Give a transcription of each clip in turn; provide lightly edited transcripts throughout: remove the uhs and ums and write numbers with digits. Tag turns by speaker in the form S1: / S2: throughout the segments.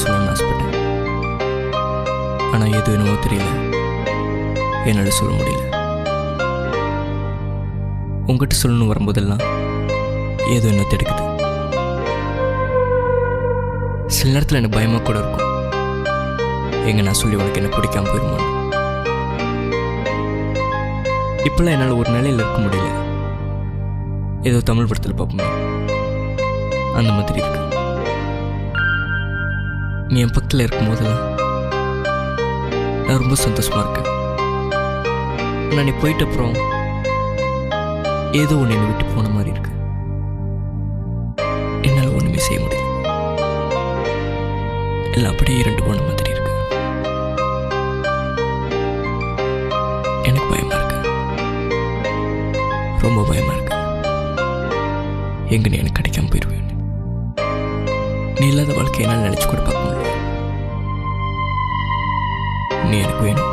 S1: சொல்லணும்னு ஆசைப்பட்டேன். ஆனால் எது என்னவோ தெரியல, என்னால் சொல்ல முடியல. உங்ககிட்ட சொல்லணும்னு வரும்போதெல்லாம் ஏதோ என்ன தடுக்குது. சில நேரத்தில் எனக்கு பயமாக கூட இருக்கும், எங்க நான் சொல்லி உனக்கு என்ன பிடிக்காம போயிருமோன்னு. இப்பெல்லாம் என்னால் ஒரு நிலையில் இருக்க முடியல. ஏதோ தமிழ் படத்தில் பார்ப்போமே அந்த மாதிரி இருக்கு. நீ என் பக்கத்தில் இருக்கும்போதெல்லாம் நான் ரொம்ப சந்தோஷமா இருக்கேன். ஆனால் நீ போயிட்ட அப்புறம் ஏதோ ஒன்று என்னை விட்டு போன மாதிரி இருக்கு. என்னால் ஒன்றுமே செய்ய முடியல. எல்லாம் அப்படியே இரண்டு போன மாதிரி இருக்கு. எனக்கு பயமா இருக்கு, ரொம்ப பயமா இருக்கு. எங்க நீ எனக்கு கிடைக்காம போயிடுவேன். நீ இல்லாத வாழ்க்கை என்னால் நினைச்சு கூட பார்க்க முடியல. நீ எனக்கு வேணும்.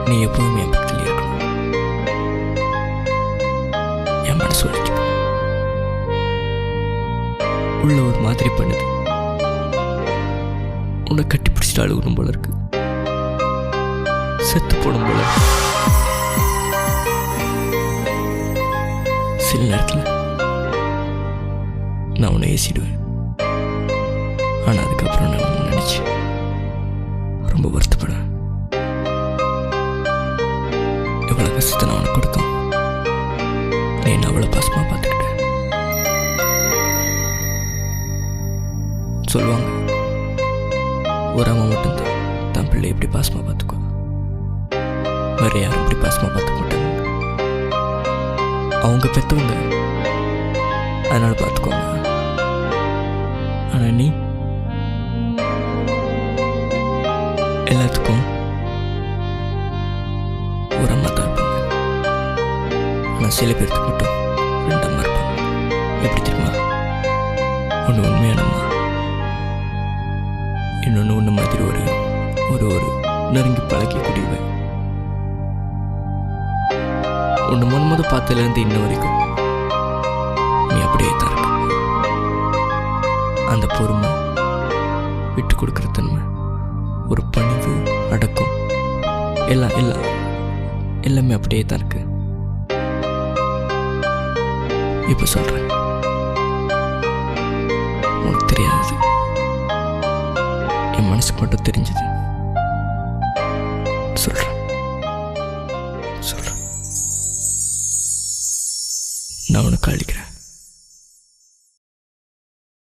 S1: நீ எப்போதுமே என் பக்கத்தில் இருக்கணும். என் மனசு உழைச்சு உள்ள ஒரு மாதிரி பண்ணுது. உன்னை கட்டி பிடிச்சிட்டு அழுகணும் போல இருக்கு, செத்து போடும் போல. சில நேரத்தில் நான் உன்னை ஏசிடுவேன். ஆனால் அதுக்கப்புறம் நான் உன்னை நினைச்சு ரொம்ப வருத்தப்படுவேன். எவ்வளோ கஷ்டத்தை நான் உனக்கு கொடுத்தோம், நீ என்ன அவ்வளோ பாசமாக பார்த்துக்கிட்ட. சொல்லுவாங்க, ஒரு அம்மா மட்டும்தான் தன் பிள்ளை எப்படி பாசமாக பார்த்துக்குவா, வேற யாரும் இப்படி பாசமாக பார்த்துக்க மாட்டாங்க. அவங்க பெற்றவங்க, அதனால பார்த்துக்கோங்க. ஆனால் நீ எல்லாத்துக்கும் ஒரு அம்மா தான் இருப்பாங்க. ஆனால் சில பேருக்கு மட்டும் ரெண்டு அம்மா இருப்பாங்க. எப்படி தெரியுமா? ஒன்று உண்மையான அம்மா, இன்னொன்று ஒன்று மாதிரி ஒரு ஒரு ஒரு நெருங்கி பழக்கக்கூடியவன். ஒன்று முத பார்த்ததுலேருந்து இன்ன வரைக்கும் நீ அப்படியே தான் இருக்க. அந்த பொறுமை, விட்டு கொடுக்குற தன்மை, ஒரு பணிவு, அடக்கம், எல்லாம் எல்லாம் எல்லாமே அப்படியே தான் இருக்கு. இப்போ சொல்கிறேன், உனக்கு தெரியாது, என் மனசுக்கு மட்டும் தெரிஞ்சது.